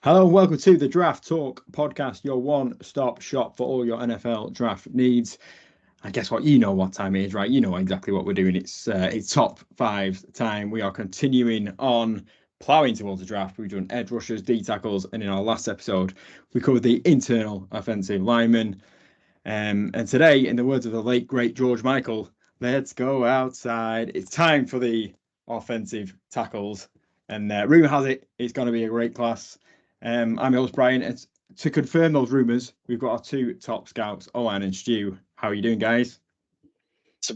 Hello and welcome to the Draft Talk podcast, your one-stop shop for all your NFL draft needs. And guess what? You know what time it is, right? You know exactly what we're doing. It's top five time. We are continuing on ploughing towards the draft. We've done edge rushers, D tackles, and in our last episode, we covered the internal offensive linemen. And today, in the words of the late, great George Michael, let's go outside. It's time for the offensive tackles. And rumour has it, it's going to be a great class. I'm your host, Brian. And to confirm those rumours, we've got our two top scouts, Owen and Stu. How are you doing, guys?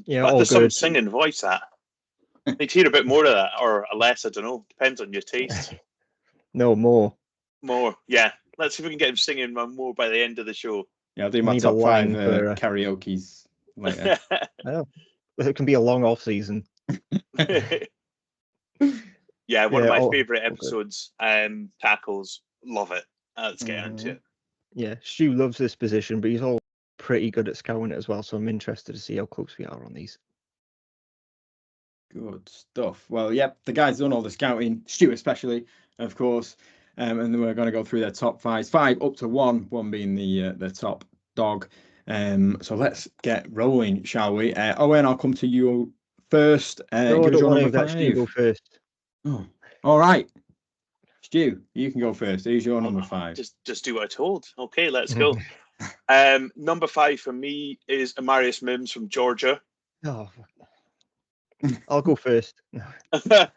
There's some singing voice that. Need to hear a bit more of that, or less, I don't know. Depends on your taste. No, more. More, yeah. Let's see if we can get him singing more by the end of the show. Yeah, I'll do my top five karaoke's later. Oh, it can be a long off season. Yeah, one of my favourite episodes. Tackles, love it. Let's get into it. Yeah, Stu loves this position, but he's all pretty good at scouting it as well. So I'm interested to see how close we are on these. Good stuff. Well, yep, the guys done all the scouting, Stu especially, of course. And then we're going to go through their top five up to one being the top dog. So let's get rolling, shall we? Owen, I'll come to you first. No, I don't want to let Stu go first. Oh, all right. Stu, you can go first. Who's your number five? Just do what I told. Okay, let's go. Number five for me is Amarius Mims from Georgia. Oh, I'll go first. Are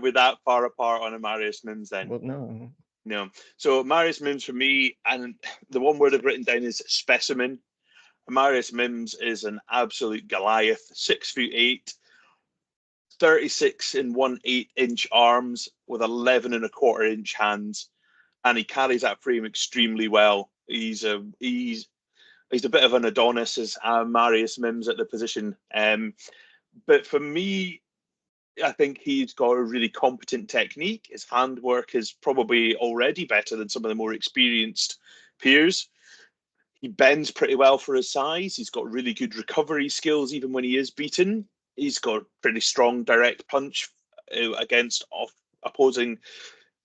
we that far apart on Amarius Mims then? Well, no. No. So Amarius Mims for me, and the one word I've written down is specimen. Amarius Mims is an absolute Goliath, 6'8", 36 and 1/8 inch arms with 11 and a quarter inch hands, and he carries that frame extremely well. He's a bit of an Adonis, as Amarius Mims at the position. But for me, I think he's got a really competent technique. His handwork is probably already better than some of the more experienced peers. He bends pretty well for his size. He's got really good recovery skills, even when he is beaten. He's got a pretty strong direct punch against opposing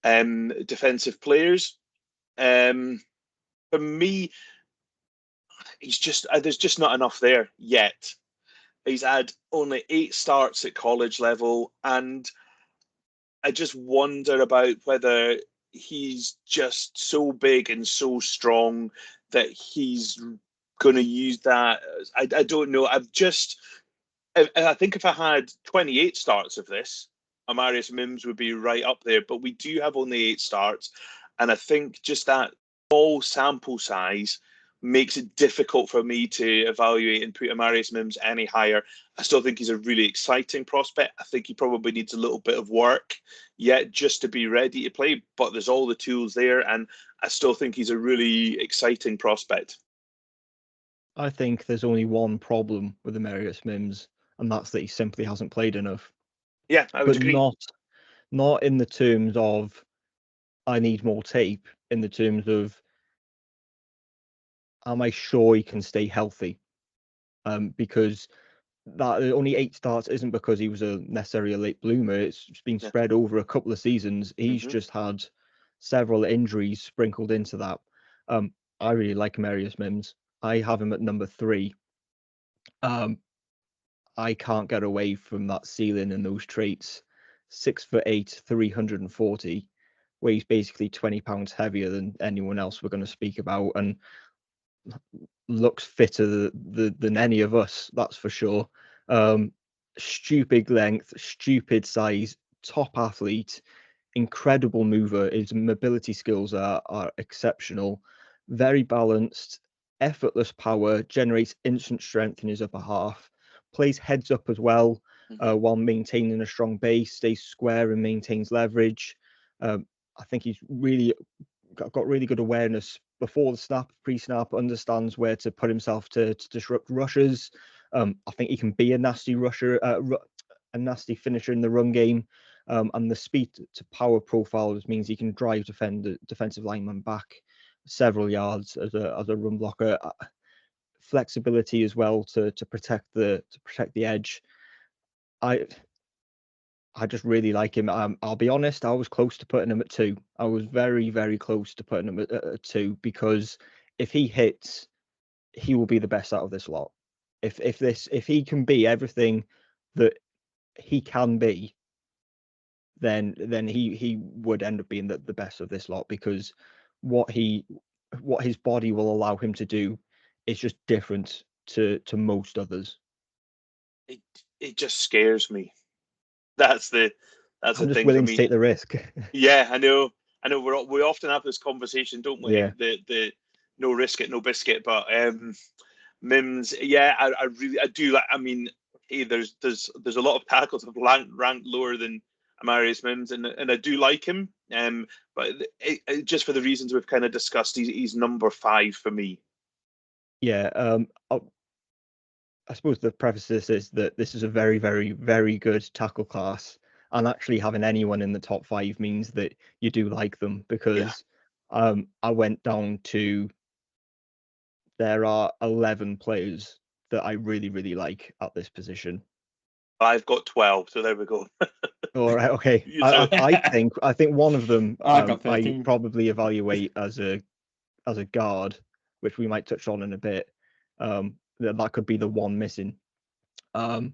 defensive players. For me, there's just not enough there yet. He's had only 8 starts at college level, and I just wonder about whether he's just so big and so strong that he's going to use that. I don't know. I think if I had 28 starts of this, Amarius Mims would be right up there. But we do have only 8 starts, and I think just that small sample size makes it difficult for me to evaluate and put Amarius Mims any higher. I still think he's a really exciting prospect. I think he probably needs a little bit of work yet just to be ready to play, but there's all the tools there, and I still think he's a really exciting prospect. I think there's only one problem with Amarius Mims, and that's that he simply hasn't played enough. Yeah, I would agree. Not in the terms of I need more tape, in the terms of am I sure he can stay healthy? Because that only 8 starts isn't because he was necessarily a late bloomer. It's been spread over a couple of seasons. He's just had several injuries sprinkled into that. I really like Amarius Mims. I have him at number 3. I can't get away from that ceiling and those traits. 6'8", 340, where he's basically 20 pounds heavier than anyone else we're going to speak about, and looks fitter than any of us, that's for sure. Stupid length, stupid size, top athlete, incredible mover. His mobility skills are exceptional, very balanced, effortless power, generates instant strength in his upper half, plays heads up as well, while maintaining a strong base, stays square and maintains leverage. I think he's really got really good awareness before the snap, pre-snap, understands where to put himself to disrupt rushes. I think he can be a nasty rusher, a nasty finisher in the run game, and the speed to power profile means he can drive defensive lineman back several yards as a run blocker. Flexibility as well to protect the edge. I just really like him. I'll be honest, I was close to putting him at 2. I was very, very close to putting him at 2, because if he hits, he will be the best out of this lot. If he can be everything that he can be, then he would end up being the best of this lot, because what his body will allow him to do is just different to most others. It just scares me. That's the I'm just thing for willing to me. take the risk. Yeah, I know. We often have this conversation, don't we? Yeah. The no risk it, no biscuit. But Mims, yeah, I do like. I mean, hey, there's a lot of tackles have ranked lower than Amarius Mims, and I do like him. But just for the reasons we've kind of discussed, he's number 5 for me. Yeah. I suppose the preface to this is that this is a very, very, very good tackle class, and actually having anyone in the top 5 means that you do like them, because I went down to, there are 11 players that I really, really like at this position. I've got 12, so there we go. All right, okay. So- I think one of them I've got I 13. probably evaluate as a guard, which we might touch on in a bit. That could be the one missing. But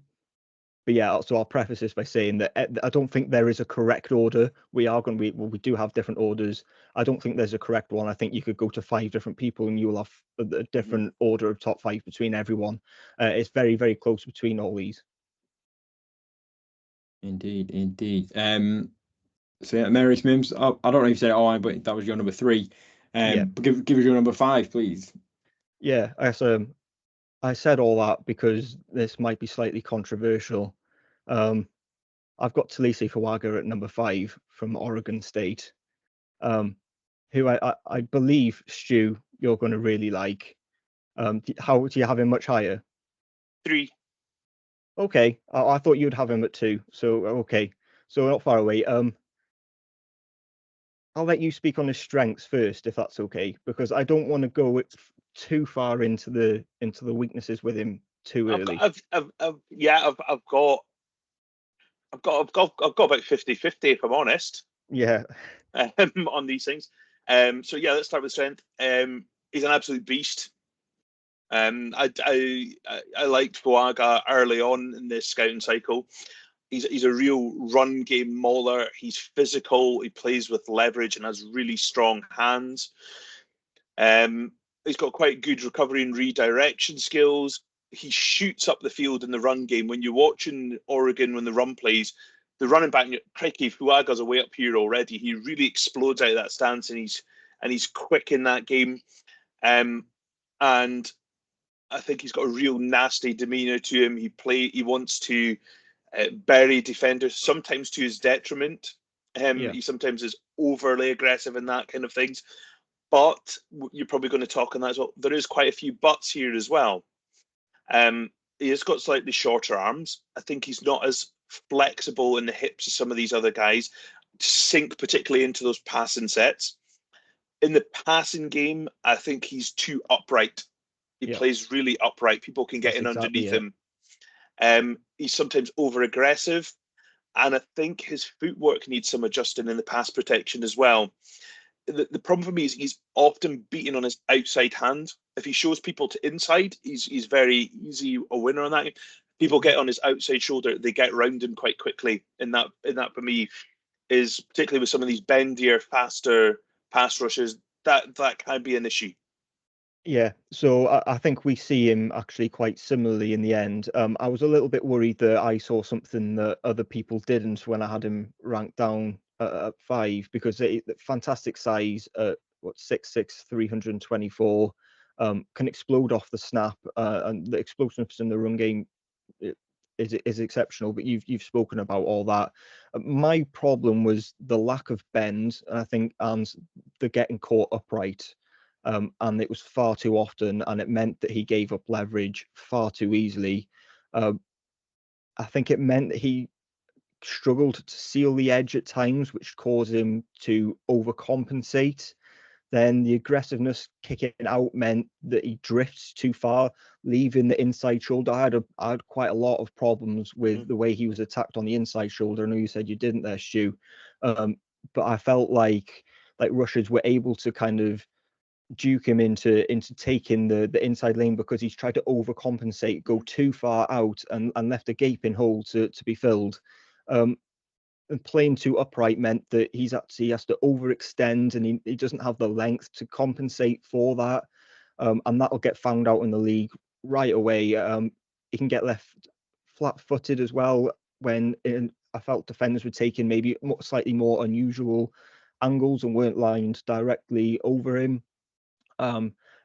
yeah, so I'll preface this by saying that I don't think there is a correct order. We do have different orders. I don't think there's a correct one. I think you could go to 5 different people and you'll have a different order of top 5 between everyone. It's very, very close between all these. Indeed. So yeah, Amarius Mims. I don't know if you said it, but that was your number 3. Yeah. But give us your number 5, please. Yeah, I said all that because this might be slightly controversial. I've got Taliese Fuaga at number 5 from Oregon State, who I believe, Stu, you're going to really like. How do you have him much higher? 3. Okay, I thought you'd have him at 2. So okay, so not far away. I'll let you speak on his strengths first, if that's okay, because I don't want to go too far into the weaknesses with him too early. I've got about 50-50, if I'm honest. Yeah. On these things. So yeah, let's start with strength. He's an absolute beast. I liked Fuaga early on in this scouting cycle. He's a real run game mauler. He's physical. He plays with leverage and has really strong hands. He's got quite good recovery and redirection skills. He shoots up the field in the run game. When you're watching Oregon when the run plays, the running back, crikey, Fuaga's away up here already. He really explodes out of that stance, and he's quick in that game. And I think he's got a real nasty demeanor to him. He wants to bury defenders, sometimes to his detriment. He sometimes is overly aggressive and that kind of things. But you're probably going to talk on that as well. There is quite a few buts here as well. He has got slightly shorter arms. I think he's not as flexible in the hips as some of these other guys to sink particularly into those passing sets. In the passing game, I think he's too upright. He plays really upright. People can get underneath him. He's sometimes over aggressive, and I think his footwork needs some adjusting in the pass protection as well. The problem for me is he's often beaten on his outside hand. If he shows people to inside, he's very easy a winner on that. People get on his outside shoulder, they get round him quite quickly. And that for me is, particularly with some of these bendier, faster pass rushes, that can be an issue. Yeah, so I think we see him actually quite similarly in the end. I was a little bit worried that I saw something that other people didn't when I had him ranked down at 5, because fantastic size at 6'6", 324, can explode off the snap, and the explosiveness in the run game is exceptional. But you've spoken about all that. My problem was the lack of bend, I think, and the getting caught upright. And it was far too often, and it meant that he gave up leverage far too easily. I think it meant that he struggled to seal the edge at times, which caused him to overcompensate. then the aggressiveness kicking out meant that he drifts too far, leaving the inside shoulder. I had quite a lot of problems with the way he was attacked on the inside shoulder. I know you said you didn't there, Stu, but I felt like rushers were able to kind of duke him into taking the inside lane because he's tried to overcompensate, go too far out and left a gaping hole to be filled. And playing too upright meant that he has to overextend, and he doesn't have the length to compensate for that. And that'll get found out in the league right away. He can get left flat-footed as well when I felt defenders were taking maybe slightly more unusual angles and weren't lined directly over him,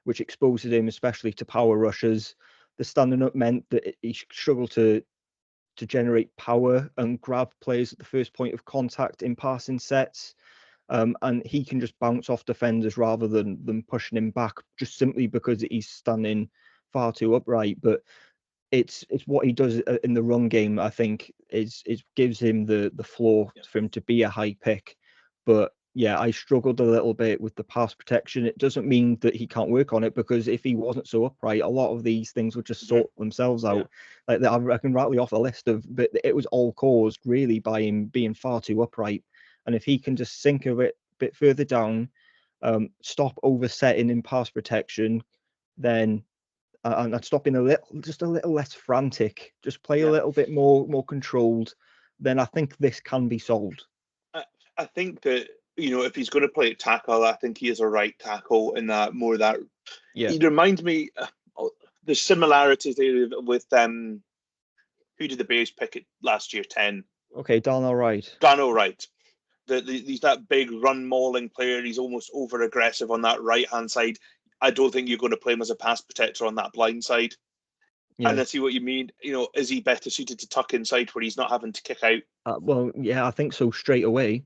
which exposes him especially to power rushers. The standing up meant that he struggled to generate power and grab players at the first point of contact in passing sets. And he can just bounce off defenders rather than pushing him back, just simply because he's standing far too upright. But it's what he does in the run game, I think, is gives him the floor for him to be a high pick. But yeah, I struggled a little bit with the pass protection. It doesn't mean that he can't work on it, because if he wasn't so upright, a lot of these things would just sort themselves out. Like I can rattle you off a list of, but it was all caused really by him being far too upright. And if he can just sink a bit further down, stop oversetting in pass protection, then and I'd stop being a little less frantic, just play a little bit more controlled, then I think this can be solved. I think that, if he's going to play at tackle, I think he is a right tackle in that more that. Yeah. He reminds me, the similarities there with who did the Bears pick it last year? 10. Okay, Darnell Wright. He's that big run mauling player. He's almost over aggressive on that right hand side. I don't think you're going to play him as a pass protector on that blind side. Yeah. And I see what you mean. Is he better suited to tuck inside where he's not having to kick out? Well, yeah, I think so straight away.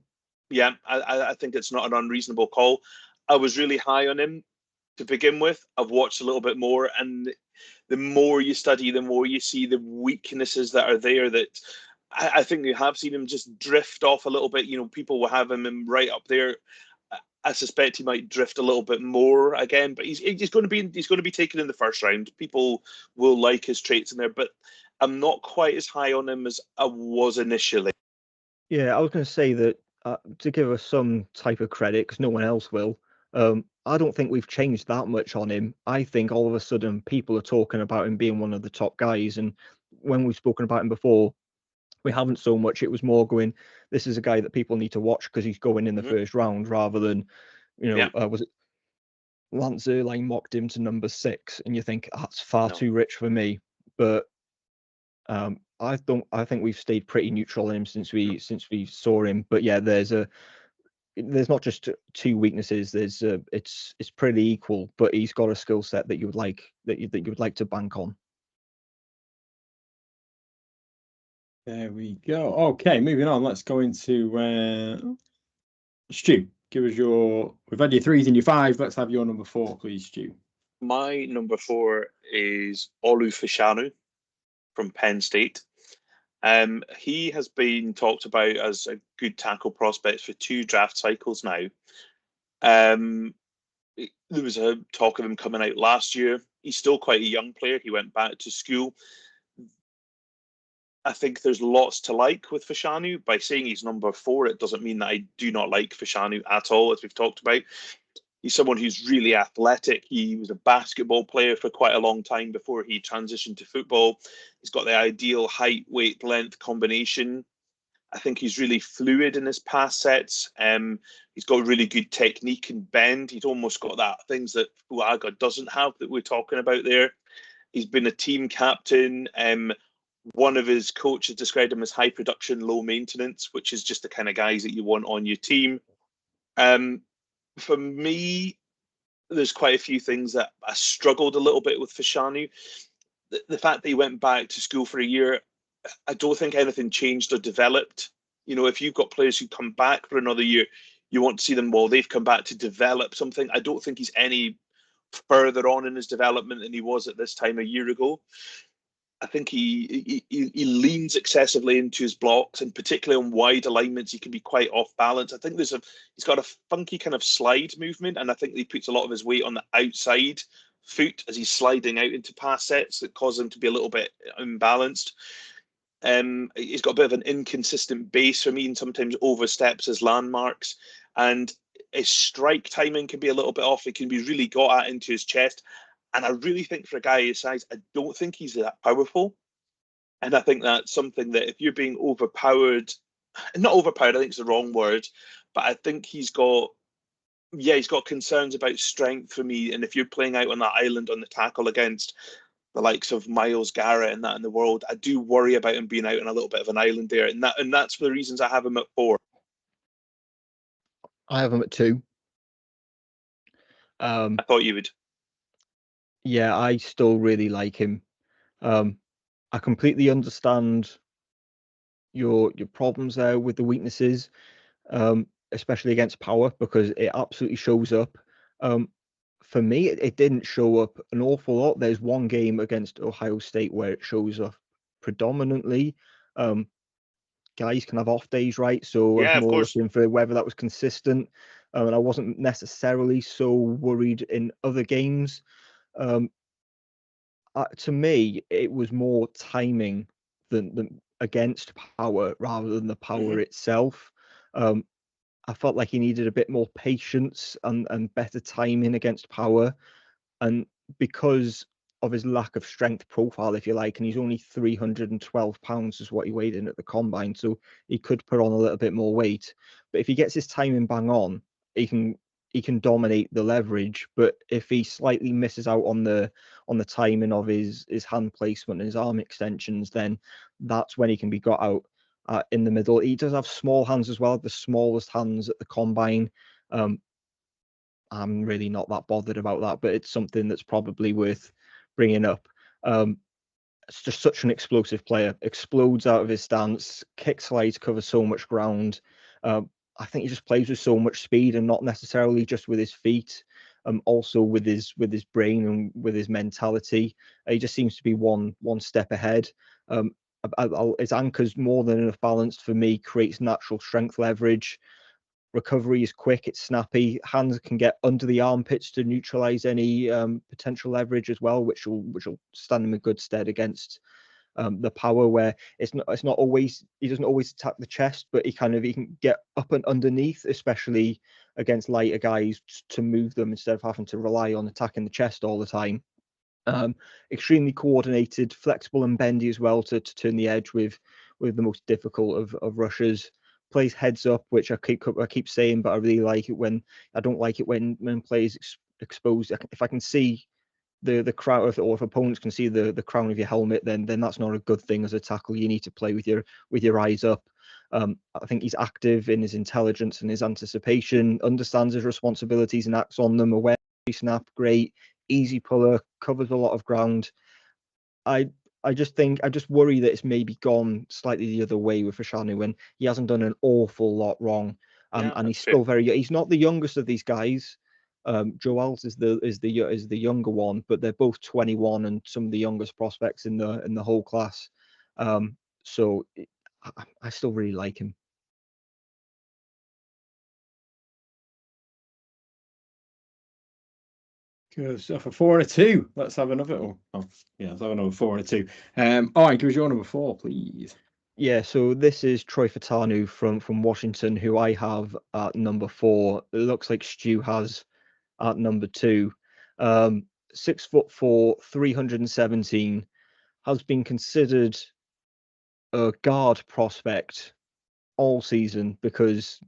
Yeah, I think it's not an unreasonable call. I was really high on him to begin with. I've watched a little bit more, and the more you study, the more you see the weaknesses that are there. That I think you have seen him just drift off a little bit. People will have him right up there. I suspect he might drift a little bit more again, but he's going to be taken in the first round. People will like his traits in there, but I'm not quite as high on him as I was initially. Yeah, I was going to say that to give us some type of credit, because no one else will. I don't think we've changed that much on him. I think all of a sudden people are talking about him being one of the top guys, and when we've spoken about him before, we haven't so much. It was more going, this is a guy that people need to watch because he's going in the first round, rather than, was it Lance Zierlein mocked him to number 6, and you think that's far too rich for me. But I think we've stayed pretty neutral on him since we saw him. But yeah, there's not just two weaknesses. It's pretty equal, but he's got a skill set that you would like to bank on. There we go. Okay, moving on. Let's go into Stu. Give us we've had your 3s and your 5s. Let's have your number 4, please, Stu. My number 4 is Olu Fashanu from Penn State. He has been talked about as a good tackle prospect for 2 draft cycles now. There was a talk of him coming out last year. He's still quite a young player. He went back to school. I think there's lots to like with Fashanu. By saying he's number 4, it doesn't mean that I do not like Fashanu at all, as we've talked about. He's someone who's really athletic. He was a basketball player for quite a long time before he transitioned to football. He's got the ideal height, weight, length combination. I think he's really fluid in his pass sets. He's got really good technique and bend. He's almost got that things that Fuaga doesn't have that we're talking about there. He's been a team captain. One of his coaches described him as high production, low maintenance, which is just the kind of guys that you want on your team. For me, there's quite a few things that I struggled a little bit with Fashanu. The fact that he went back to school for a year, I don't think anything changed or developed. If you've got players who come back for another year, you want to see them, well, they've come back to develop something. I don't think he's any further on in his development than he was at this time a year ago. I think he leans excessively into his blocks, and particularly on wide alignments, he can be quite off balance. I think he's got a funky kind of slide movement, and I think he puts a lot of his weight on the outside foot as he's sliding out into pass sets that cause him to be a little bit imbalanced. He's got a bit of an inconsistent base for me, and sometimes oversteps his landmarks. And his strike timing can be a little bit off. It can be really got at into his chest. And I really think for a guy his size, I don't think he's that powerful. And I think that's something that if you're being overpowered, not overpowered, I think it's the wrong word, but I think he's got concerns about strength for me. And if you're playing out on that island on the tackle against the likes of Miles Garrett and that in the world, I do worry about him being out on a little bit of an island there. And that's for the reasons I have him at 4. I have him at 2. I thought you would. Yeah, I still really like him. I completely understand your problems there with the weaknesses, especially against power, because it absolutely shows up. For me, it didn't show up an awful lot. There's one game against Ohio State where it shows up predominantly. Guys can have off days, right? So Yeah, I was of more course. looking for whether that was consistent. And I wasn't necessarily so worried in other games. To me, it was more timing than against power rather than the power itself. I felt like he needed a bit more patience and better timing against power. And because of his lack of strength profile, if you like, and he's only 312 pounds is what he weighed in at the combine, so he could put on a little bit more weight. But if he gets his timing bang on, he can dominate the leverage. But if he slightly misses out on the timing of his hand placement and his arm extensions, then that's when he can be got out in the middle. He does have small hands as well, the smallest hands at the combine. I'm really not that bothered about that, but it's something that's probably worth bringing up. It's just such an explosive player, explodes out of his stance, kick slides, covers so much ground. I think he just plays with so much speed, and not necessarily just with his feet, also with his brain and with his mentality. He just seems to be one step ahead. His anchor's more than enough balanced for me, creates natural strength leverage. Recovery is quick, it's snappy. Hands can get under the armpits to neutralize any potential leverage as well, which will stand him in good stead against the power, where it's not always, he doesn't always attack the chest, but he can get up and underneath, especially against lighter guys, to move them instead of having to rely on attacking the chest all the time. Extremely coordinated, flexible and bendy as well to turn the edge with the most difficult of rushers. Plays heads up, which I keep saying, but I really like it when I don't like it when players exposed. If I can see the crowd, or if opponents can see the crown of your helmet, then that's not a good thing as a tackle. You need to play with your eyes up. I think he's active in his intelligence and his anticipation, understands his responsibilities and acts on them. Aware snap, great, easy puller, covers a lot of ground. I just worry that it's maybe gone slightly the other way with Fashanu when he hasn't done an awful lot wrong, and he's still very young. He's not the youngest of these guys. Joe Alt is the younger one, but they're both 21 and some of the youngest prospects in the whole class. So I still really like him. Good stuff. A 4 and a 2. Let's have another. Let's have another 4 and a 2. All right, give us your number 4, please. Yeah, so this is Troy Fautanu from Washington, who I have at number 4. It looks like Stu has at number 2. 6'4", 317, has been considered a guard prospect all season because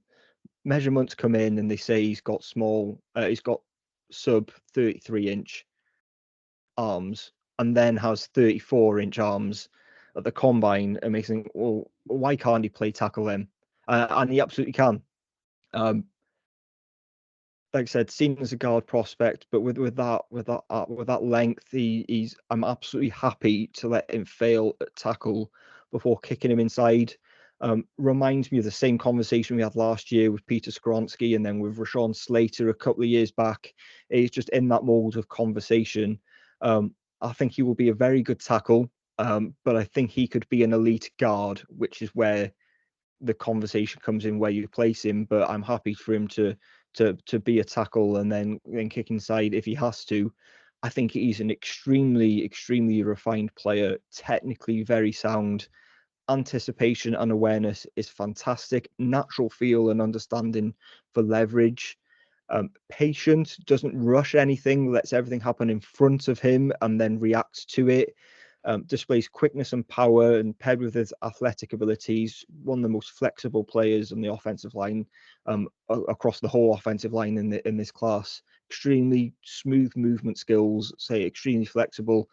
measurements come in and they say he's got sub 33-inch arms, and then has 34-inch arms at the combine, and makes think, well, why can't he play tackle then? And he absolutely can. Like I said, seen as a guard prospect, but with that length, I'm absolutely happy to let him fail at tackle before kicking him inside. Reminds me of the same conversation we had last year with Peter Skronsky and then with Rashawn Slater a couple of years back. He's just in that mold of conversation. I think he will be a very good tackle. but I think he could be an elite guard, which is where the conversation comes in where you place him. But I'm happy for him to be a tackle and then kick inside if he has to. I think he's an extremely refined player, technically very sound. Anticipation and awareness is fantastic. Natural feel and understanding for leverage. Patient, doesn't rush anything, lets everything happen in front of him and then reacts to it. Displays quickness and power, and paired with his athletic abilities, one of the most flexible players on the offensive line, across the whole offensive line in this class. Extremely smooth movement skills, say extremely flexible.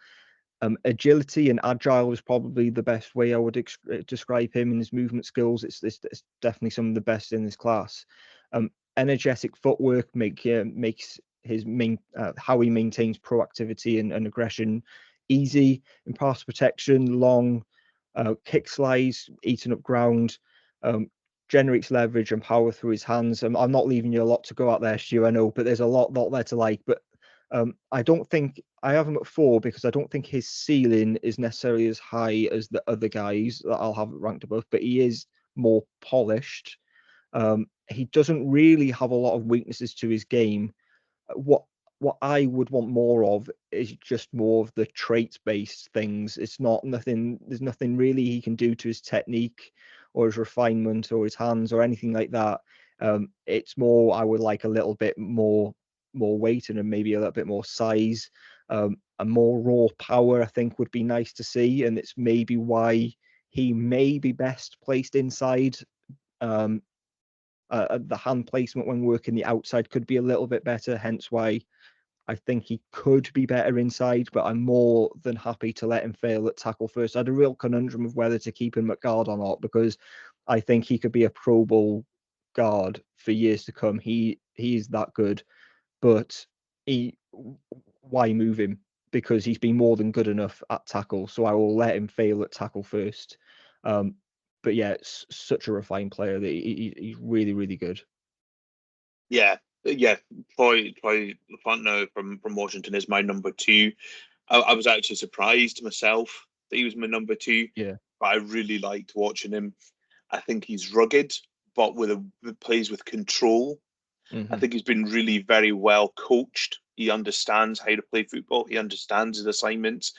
Agility and agile is probably the best way I would describe him in his movement skills. It's definitely some of the best in this class. Energetic footwork makes his how he maintains proactivity and aggression easy. In pass protection, long kick slides, eating up ground, generates leverage and power through his hands. I'm not leaving you a lot to go out there, Stu, I know, but there's a lot there to like. But I don't think I have him at 4 because I don't think his ceiling is necessarily as high as the other guys that I'll have ranked above, but he is more polished. He doesn't really have a lot of weaknesses to his game. What I would want more of is just more of the traits-based things. It's not nothing. There's nothing really he can do to his technique or his refinement or his hands or anything like that. It's more I would like a little bit more weight and maybe a little bit more size, and more raw power. I think would be nice to see, and it's maybe why he may be best placed inside. The hand placement when working the outside could be a little bit better, hence why I think he could be better inside, but I'm more than happy to let him fail at tackle first. I had a real conundrum of whether to keep him at guard or not, because I think he could be a Pro Bowl guard for years to come. He is that good, but why move him? Because he's been more than good enough at tackle, so I will let him fail at tackle first. But yeah, it's such a refined player that he's really good. Yeah, Troy Fautanu from Washington is my number 2. I was actually surprised myself that he was my number 2. Yeah, but I really liked watching him. I think he's rugged, but plays with control. Mm-hmm. I think he's been really very well coached. He understands how to play football. He understands his assignments.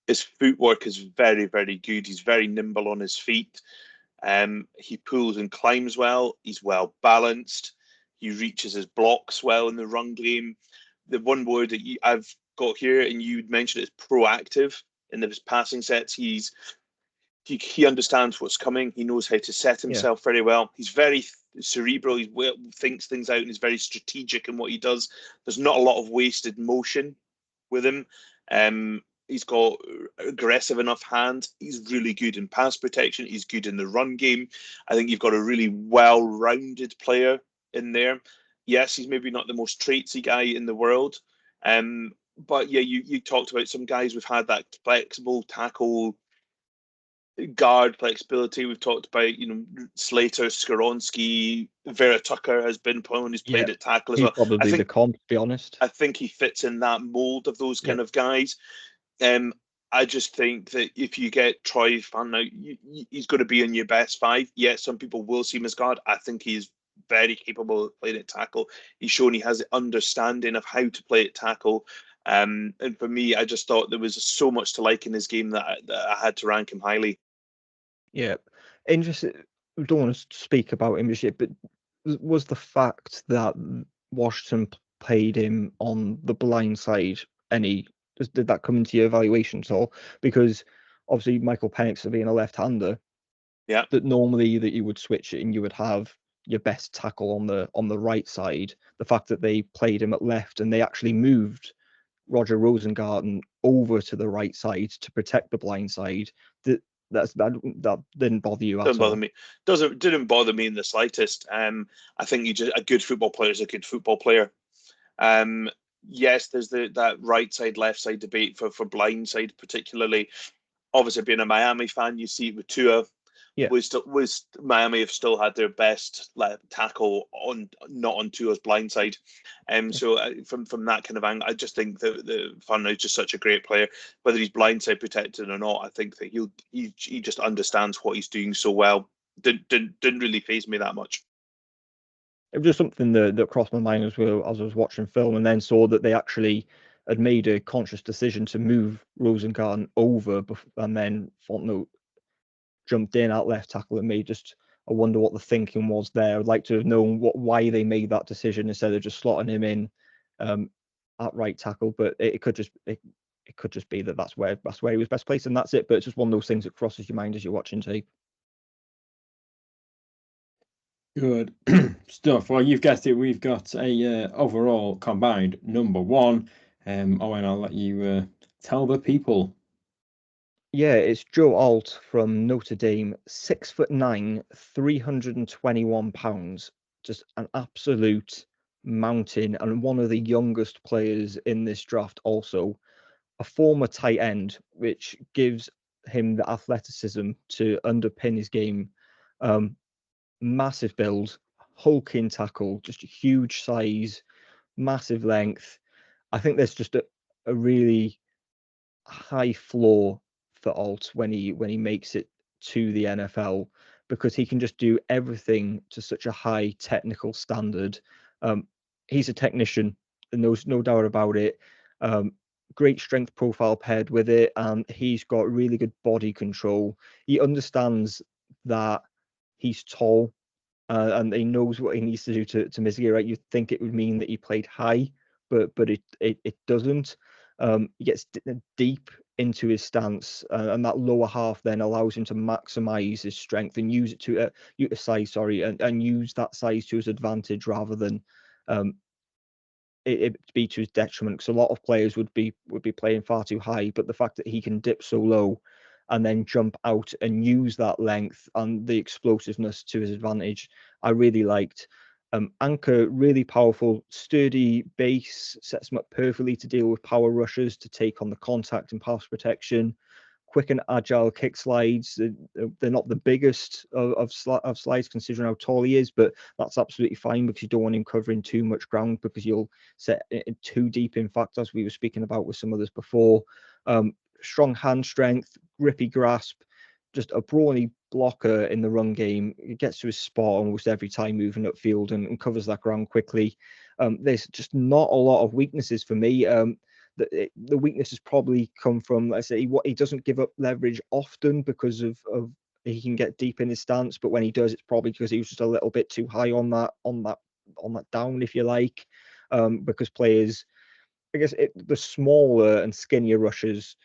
His footwork is very good. He's very nimble on his feet. He pulls and climbs well. He's well balanced. He reaches his blocks well in the run game. The one word that I've got here, and you mentioned, is proactive in his passing sets. He understands what's coming. He knows how to set himself very well. He's very cerebral. He thinks things out and is very strategic in what he does. There's not a lot of wasted motion with him. He's got aggressive enough hands. He's really good in pass protection. He's good in the run game. I think you've got a really well-rounded player in there. Yes, he's maybe not the most traitsy guy in the world. But yeah, you talked about some guys who've had that flexible tackle guard flexibility. We've talked about, Slater, Skoronski, Vera Tucker has been someone who's played at tackle as well. Probably the comp, to be honest. I think he fits in that mold of those kind of guys. I just think that if you get Troy Fautanu, he's going to be in your best 5. Yes, some people will see him as guard. I think he's very capable of playing at tackle. He's shown he has an understanding of how to play at tackle. And for me, I just thought there was so much to like in his game that I had to rank him highly. Yeah, interesting. We don't want to speak about him just yet, but was the fact that Washington played him on the blind side did that come into your evaluation at all? Because obviously Michael Penix being a left-hander, that normally that you would switch it and you would have your best tackle on the right side. The fact that they played him at left and they actually moved Roger Rosengarten over to the right side to protect the blind side, that didn't bother you at all? Doesn't bother me. Didn't bother me in the slightest. I think a good football player is a good football player. Yes, there's that right side, left side debate for blind side particularly. Obviously, being a Miami fan, you see it with Tua. was Miami have still had their best tackle not on Tua's blindside. So from that kind of angle, I just think that the Fautanu is just such a great player. Whether he's blindside protected or not, I think that he just understands what he's doing so well. Didn't really faze me that much. It was just something that crossed my mind as well as I was watching film, and then saw that they actually had made a conscious decision to move Rosengarten over, and then Fautanu jumped in at left tackle. And made just, I wonder what the thinking was there. I'd like to have known why they made that decision instead of just slotting him in at right tackle. But it could just be that's where he was best placed, and that's it. But it's just one of those things that crosses your mind as you're watching tape. Good stuff. Well, you've guessed it. We've got a overall combined number one. Owen, I'll let you tell the people. Yeah, it's Joe Alt from Notre Dame, 6'9", 321 pounds, just an absolute mountain, and one of the youngest players in this draft. Also, a former tight end, which gives him the athleticism to underpin his game. Massive build, hulking tackle, just a huge size, massive length. I think there's just a really high floor for Alt when he makes it to the NFL, because he can just do everything to such a high technical standard. He's a technician, and there's no doubt about it. Great strength profile paired with it, and he's got really good body control. He understands that he's tall, and he knows what he needs to do to mitigate. Right, you'd think it would mean that he played high, but it doesn't. He gets deep into his stance, and that lower half then allows him to maximize his strength and use it to utilize, and use that size to his advantage rather than it be to his detriment. Because a lot of players would be playing far too high, but the fact that he can dip so low and then jump out and use that length and the explosiveness to his advantage, I really liked. Anchor, really powerful, sturdy base, sets him up perfectly to deal with power rushes, to take on the contact and pass protection. Quick and agile kick slides. They're not the biggest of slides considering how tall he is, but that's absolutely fine, because you don't want him covering too much ground, because you'll set it too deep, in fact, as we were speaking about with some others before. Strong hand strength, grippy grasp, just a brawny blocker in the run game. It gets to his spot almost every time moving upfield, and covers that ground quickly. There's just not a lot of weaknesses for me. The weaknesses probably come from, let's say, he doesn't give up leverage often because of he can get deep in his stance, but when he does, it's probably because he was just a little bit too high on that down, if you like, because players, I guess, the smaller and skinnier rushers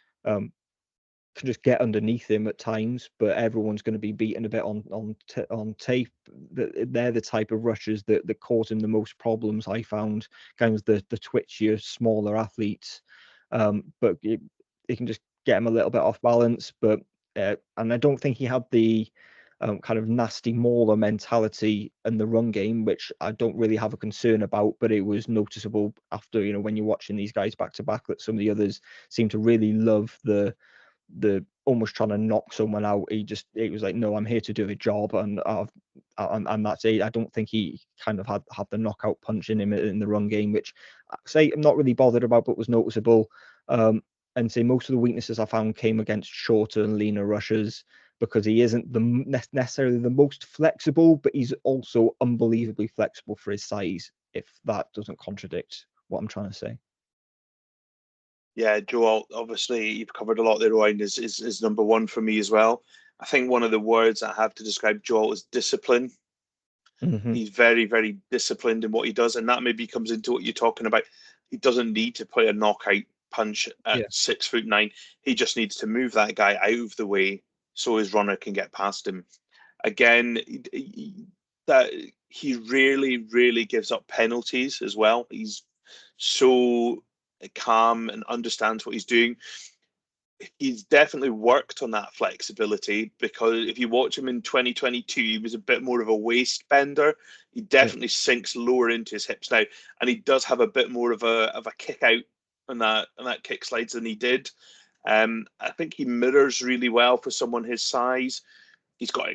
can just get underneath him at times, but everyone's going to be beaten a bit on tape. They're the type of rushers that cause him the most problems, I found. Kind of the twitchier, smaller athletes, but it can just get him a little bit off balance. But and I don't think he had the kind of nasty mauler mentality in the run game, which I don't really have a concern about, but it was noticeable after, when you're watching these guys back to back, that some of the others seem to really love the almost trying to knock someone out. It was like, no, I'm here to do a job, and that's it. I don't think he kind of had the knockout punch in him in the run game, which I say I'm not really bothered about, but was noticeable. And say most of the weaknesses I found came against shorter and leaner rushers, because he isn't necessarily the most flexible, but he's also unbelievably flexible for his size, if that doesn't contradict what I'm trying to say. Yeah, Joel, obviously you've covered a lot there, Ryan, is number one for me as well. I think one of the words I have to describe Joel is discipline. Mm-hmm. He's very, very disciplined in what he does, and that maybe comes into what you're talking about. He doesn't need to play a knockout punch at 6'9". He just needs to move that guy out of the way so his runner can get past him. Again, that he really gives up penalties as well. He's so calm and understands what he's doing. He's definitely worked on that flexibility, because if you watch him in 2022, he was a bit more of a waist bender. He definitely sinks lower into his hips now, and he does have a bit more of a kick out on that kick slides than he did. I think he mirrors really well for someone his size. He's got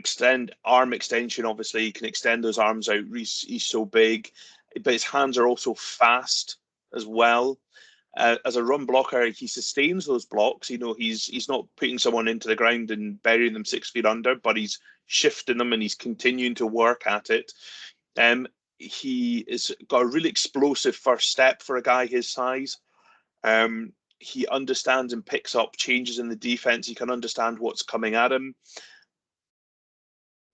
arm extension. Obviously, he can extend those arms out. He's so big, but his hands are also fast as well. As a run blocker, he sustains those blocks. He's not putting someone into the ground and burying them 6 feet under, but he's shifting them and he's continuing to work at it. He has got a really explosive first step for a guy his size. He understands and picks up changes in the defense. He can understand what's coming at him.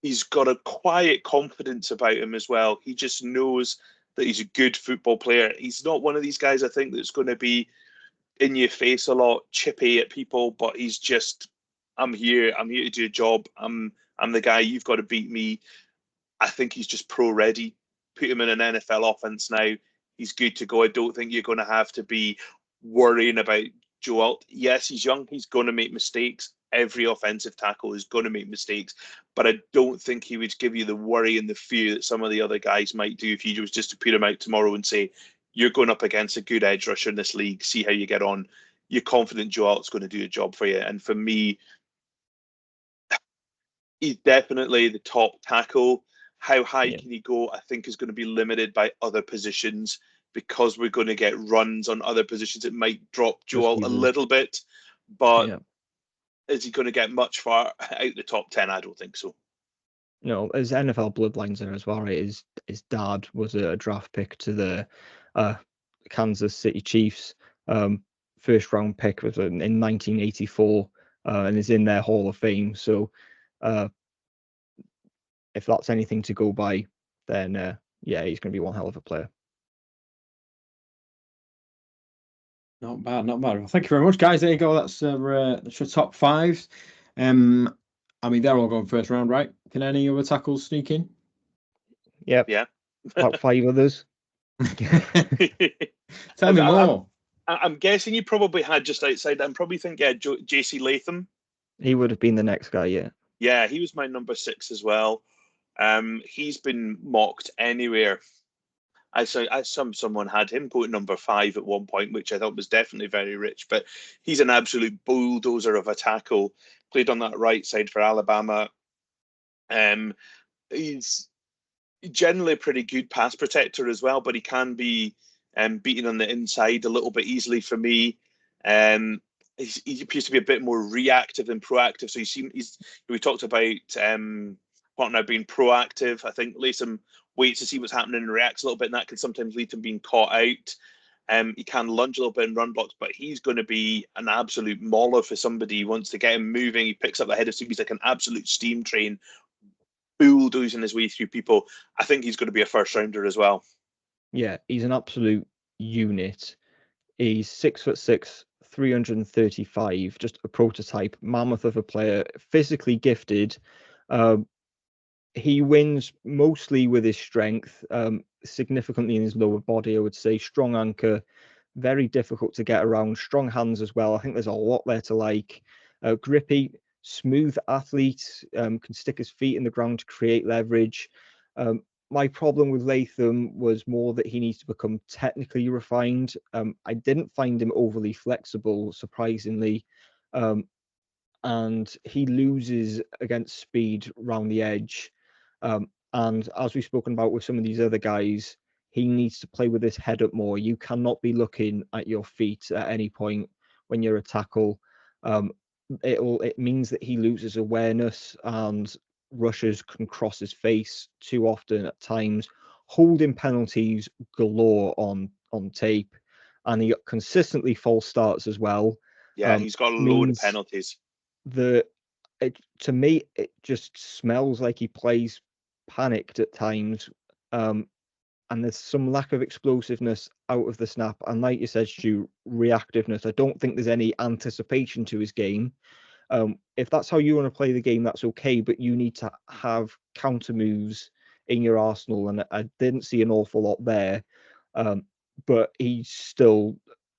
He's got a quiet confidence about him as well. He just knows that he's a good football player. He's not one of these guys, I think, that's going to be in your face a lot, chippy at people, but he's just, I'm here to do a job. I'm the guy, you've got to beat me. I think he's just pro ready. Put him in an NFL offense now. He's good to go. I don't think you're going to have to be worrying about Joe Alt. Yes, he's young. He's going to make mistakes. Every offensive tackle is going to make mistakes, but I don't think he would give you the worry and the fear that some of the other guys might do if you was just to put him out tomorrow and say, you're going up against a good edge rusher in this league, see how you get on. You're confident Joe Alt's going to do a job for you. And for me, he's definitely the top tackle. How high can he go, I think, is going to be limited by other positions, because we're going to get runs on other positions. It might drop Joe Alt a little bit, but is he going to get much far out the top 10? I don't think so. No, his NFL bloodlines there as well, right? His dad was a draft pick to the Kansas City Chiefs. First round pick was in 1984, and is in their Hall of Fame. So if that's anything to go by, then he's going to be one hell of a player. Not bad, not bad. Well, thank you very much, guys. There you go. That's your top fives. I mean, they're all going first round, right? Can any other tackles sneak in? Yep. Yeah. About 5 others. Tell me more. I'm guessing you probably had just outside. I'm probably thinking JC Latham. He would have been the next guy, yeah. Yeah, he was my number 6 as well. He's been mocked anywhere. I saw someone had him go to number 5 at one point, which I thought was definitely very rich. But he's an absolute bulldozer of a tackle. Played on that right side for Alabama. He's generally a pretty good pass protector as well, but he can be beaten on the inside a little bit easily for me. He appears to be a bit more reactive than proactive. So we talked about Fautanu being proactive. I think Latham waits to see what's happening and reacts a little bit, and that can sometimes lead to him being caught out. He can lunge a little bit in run blocks, but he's going to be an absolute mauler for somebody who wants to get him moving. He picks up the head of he's like an absolute steam train, bulldozing his way through people. I think he's going to be a first rounder as well. Yeah, he's an absolute unit. He's 6'6", 335, just a prototype, mammoth of a player, physically gifted. He wins mostly with his strength, significantly in his lower body, I would say. Strong anchor, very difficult to get around. Strong hands as well. I think there's a lot there to like. Grippy, smooth athlete, can stick his feet in the ground to create leverage. My problem with Latham was more that he needs to become technically refined. I didn't find him overly flexible, surprisingly. And he loses against speed around the edge. And as we've spoken about with some of these other guys, he needs to play with his head up more. You cannot be looking at your feet at any point when you're a tackle. It means that he loses awareness, and rushers can cross his face too often at times. Holding penalties galore on tape, and he consistently false starts as well. Yeah, he's got a load of penalties. To me, it just smells like he plays panicked at times, and there's some lack of explosiveness out of the snap, and like you said, Stu, reactiveness. I don't think there's any anticipation to his game. If that's how you want to play the game, that's okay, but you need to have counter moves in your arsenal, and I didn't see an awful lot there. But he's still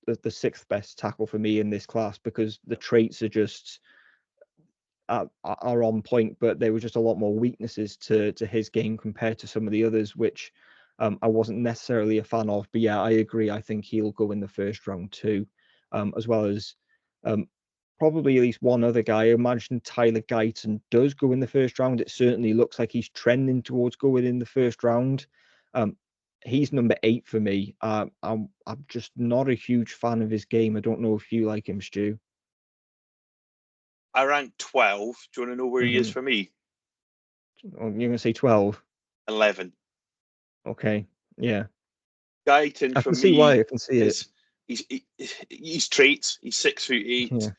the 6th best tackle for me in this class, because the traits are just are on point, but there were just a lot more weaknesses to his game compared to some of the others, which I wasn't necessarily a fan of. But yeah, I agree. I think he'll go in the first round too, as well as probably at least one other guy. I imagine Tyler Guyton does go in the first round. It certainly looks like he's trending towards going in the first round. He's number 8 for me. I'm just not a huge fan of his game. I don't know if you like him, Stu. I rank 12. Do you want to know where he is for me? Oh, you're going to say 12? 11. Okay, yeah. Guyton for me. I can see why. I can see it. He's traits. He's 6'8". Yeah.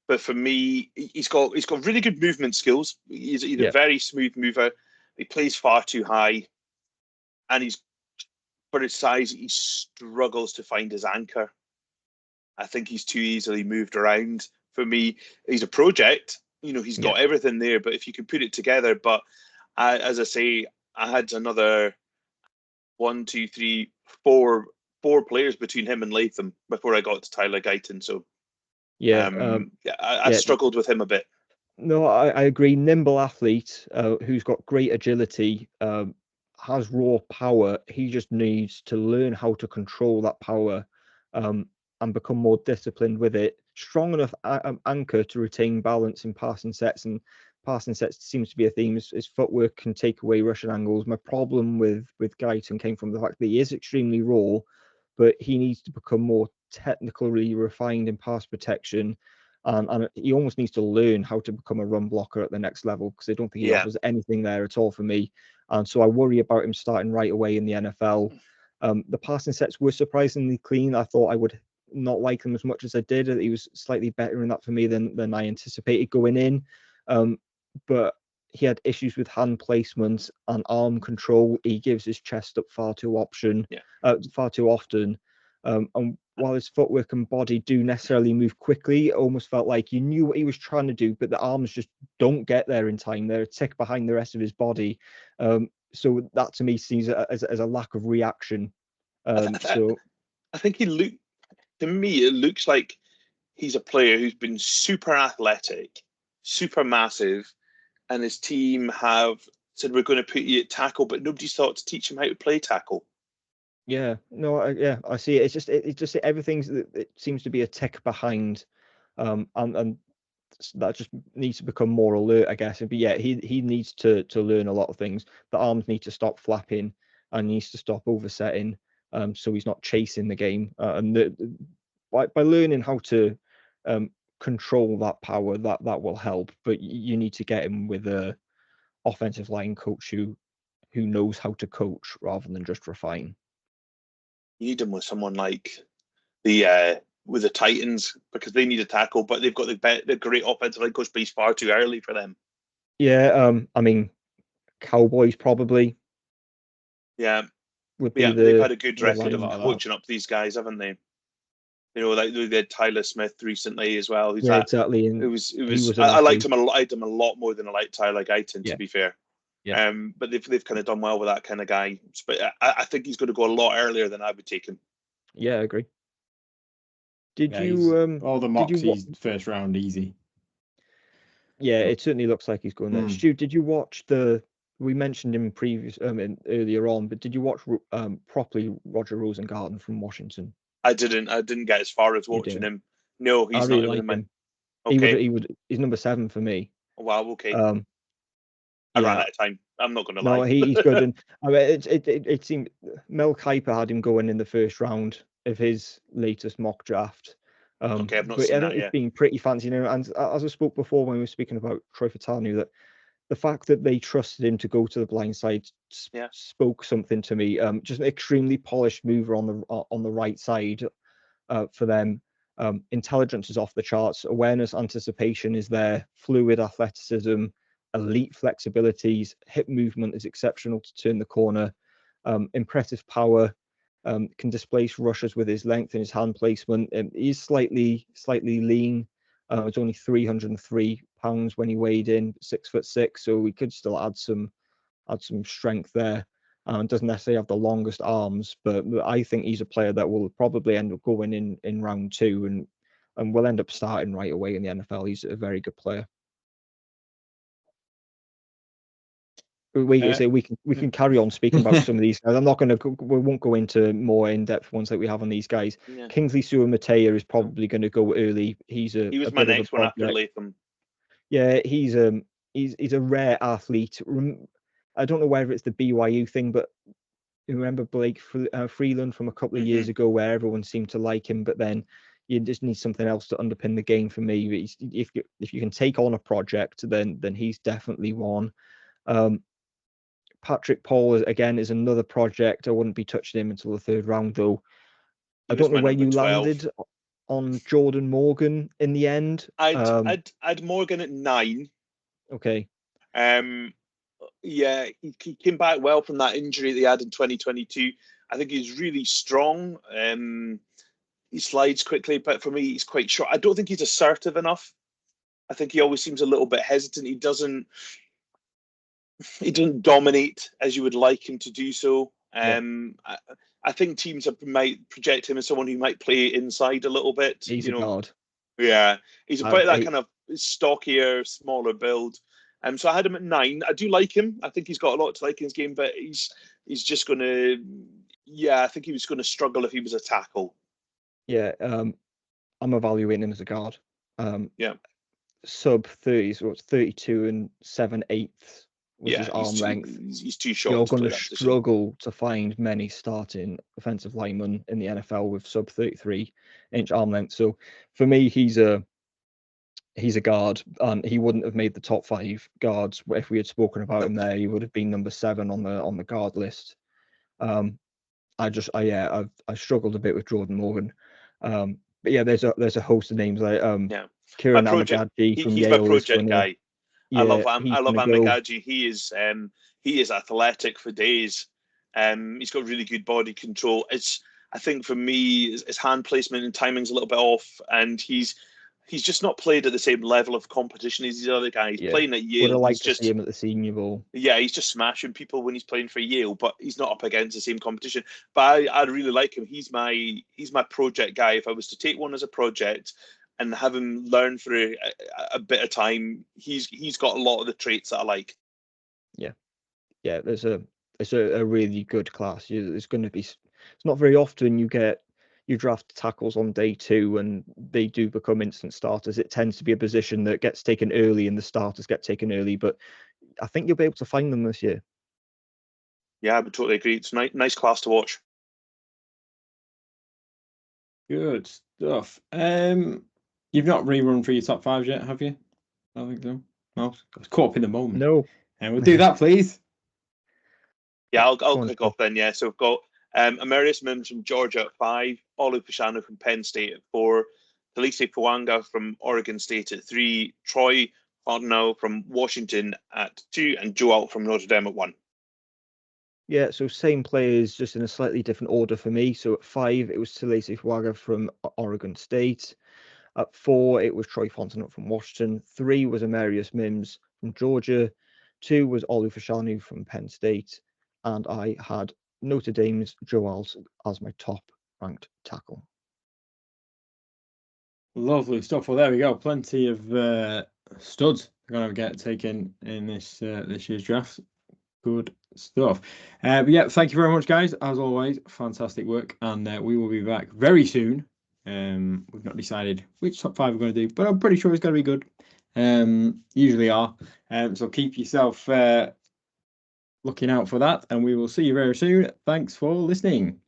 But for me, he's got really good movement skills. He's a very smooth mover. He plays far too high, and for his size, he struggles to find his anchor. I think he's too easily moved around. For me, he's a project. He's got everything there, but if you can put it together. But as I say, I had another 1, 2, 3, 4 players between him and Latham before I got to Tyler Guyton. So I struggled with him a bit. No, I agree. Nimble athlete who's got great agility, has raw power. He just needs to learn how to control that power and become more disciplined with it. Strong enough anchor to retain balance in passing sets, and passing sets seems to be a theme. His footwork can take away rushing angles. My problem with Guyton came from the fact that he is extremely raw, but he needs to become more technically refined in pass protection. And he almost needs to learn how to become a run blocker at the next level, because I don't think he offers anything there at all for me. And so I worry about him starting right away in the NFL. The passing sets were surprisingly clean. I thought I would not like them as much as I did. He was slightly better in that for me than I anticipated going in. But he had issues with hand placement and arm control. He gives his chest up far too often. And while his footwork and body do necessarily move quickly, it almost felt like you knew what he was trying to do, but the arms just don't get there in time. They're a tick behind the rest of his body. So that to me seems as a lack of reaction. I think to me, it looks like he's a player who's been super athletic, super massive, and his team have said, we're going to put you at tackle, but nobody's thought to teach him how to play tackle. I see it. It's just everything. It seems to be a tick behind, and that just needs to become more alert, I guess. But he needs to learn a lot of things. The arms need to stop flapping and needs to stop oversetting, so he's not chasing the game. By learning how to control that power, that will help. But you need to get him with a offensive line coach who knows how to coach rather than just refine. You need him with someone like with the Titans, because they need a tackle, but they've got the great offensive line coach, but he's far too early for them. I mean, Cowboys probably. Yeah, they've had a good record of coaching up these guys, haven't they? Like they had Tyler Smith recently as well. Exactly. And I liked him a lot. I liked him a lot more than I liked Tyler Guyton, to be fair. Yeah. But they've kind of done well with that kind of guy. But I think he's going to go a lot earlier than I would take him. Yeah, I agree. All the mocks, he's first round easy. Yeah, it certainly looks like he's going there. Stu, did you watch we mentioned him earlier on, but did you watch properly Roger Rosengarten from Washington? I didn't get as far as watching him. No, he's not really like him. Okay. He's number 7 for me. Wow, okay. I ran out of time. I'm not going to lie. No, he's good. And I mean, it seemed Mel Kiper had him going in the first round of his latest mock draft. Okay, I've not seen that yet. It's been pretty fancy, And as I spoke before when we were speaking about Troy Fautanu, that the fact that they trusted him to go to the blind side spoke something to me. Just an extremely polished mover on the right side for them. Intelligence is off the charts. Awareness, anticipation is there. Fluid athleticism. Elite flexibilities, hip movement is exceptional to turn the corner. Impressive power, can displace rushers with his length and his hand placement. He's slightly lean. It's only 303 pounds when he weighed in, 6'6", so we could still add some strength there. Doesn't necessarily have the longest arms, but I think he's a player that will probably end up going in round 2 and will end up starting right away in the NFL. He's a very good player. we can carry on speaking about some of these guys. I'm not going to. We won't go into more in-depth ones like we have on these guys. Yeah. Kingsley Suamatea is probably going to go early. He was my next one after Latham. Yeah, he's a rare athlete. I don't know whether it's the BYU thing, but you remember Blake Freeland from a couple of years ago, where everyone seemed to like him, but then you just need something else to underpin the game for me. If you can take on a project, then he's definitely one. Patrick Paul again is another project. I wouldn't be touching him until the third round, though. I don't know where you 12. Landed on Jordan Morgan in the end. I'd Morgan at 9. Okay. Yeah, he came back well from that injury that he had in 2022. I think he's really strong. He slides quickly, but for me, he's quite short. I don't think he's assertive enough. I think he always seems a little bit hesitant. He doesn't dominate as you would like him to do so. I think teams might project him as someone who might play inside a little bit. He's a guard. Yeah, he's a bit that kind of stockier, smaller build. So I had him at 9. I do like him. I think he's got a lot to like in his game, but he's just going to. Yeah, I think he was going to struggle if he was a tackle. Yeah, I'm evaluating him as a guard. Sub 30, so it's 32 and 7/8 was his arm length. He's too short. You're going to struggle to find many starting offensive linemen in the NFL with sub 33-inch arm length. So for me, he's a guard, and he wouldn't have made the top 5 guards if we had spoken about him there. He would have been number 7 on the guard list. I struggled a bit with Jordan Morgan. But yeah, there's a host of names like Kieran Amegadji from Yale. He's my project guy. I love Amegadji. He is athletic for days. He's got really good body control. I think for me, his hand placement and timing's a little bit off, and he's just not played at the same level of competition as these other guys. Playing at Yale, would have liked to see him at the Senior Bowl. Yeah, he's just smashing people when he's playing for Yale, but he's not up against the same competition. But I really like him. He's my project guy. If I was to take one as a project and have him learn for a bit of time, he's got a lot of the traits that I like. Yeah, it's a really good class. It's going to be. It's not very often you draft tackles on day 2 and they do become instant starters. It tends to be a position that gets taken early and the starters get taken early, but I think you'll be able to find them this year. Yeah, I would totally agree. It's nice class to watch. Good stuff. You've not rerun for your top 5 yet, have you? I don't think so. No, I was caught up in the moment. No. And we'll do that, please. Yeah, I'll kick off then. Yeah, so we've got Amarius Mims from Georgia at 5, Olu Fashanu from Penn State at 4, Taliese Fuaga from Oregon State at 3, Troy Fautanu from Washington at 2, and Joe Alt from Notre Dame at 1. Yeah, so same players, just in a slightly different order for me. So at 5, it was Taliese Fuaga from Oregon State. At 4, it was Troy Fautanu from Washington. 3 was Amarius Mims from Georgia. 2 was Olu Fashanu from Penn State. And I had Notre Dame's Joe Alt as my top ranked tackle. Lovely stuff. Well, there we go. Plenty of studs going to get taken in this year's draft. Good stuff. But yeah, thank you very much, guys. As always, fantastic work, and we will be back very soon. We've not decided which top 5 we're going to do, but I'm pretty sure it's going to be good. Usually are. So keep yourself looking out for that, and we will see you very soon. Thanks for listening.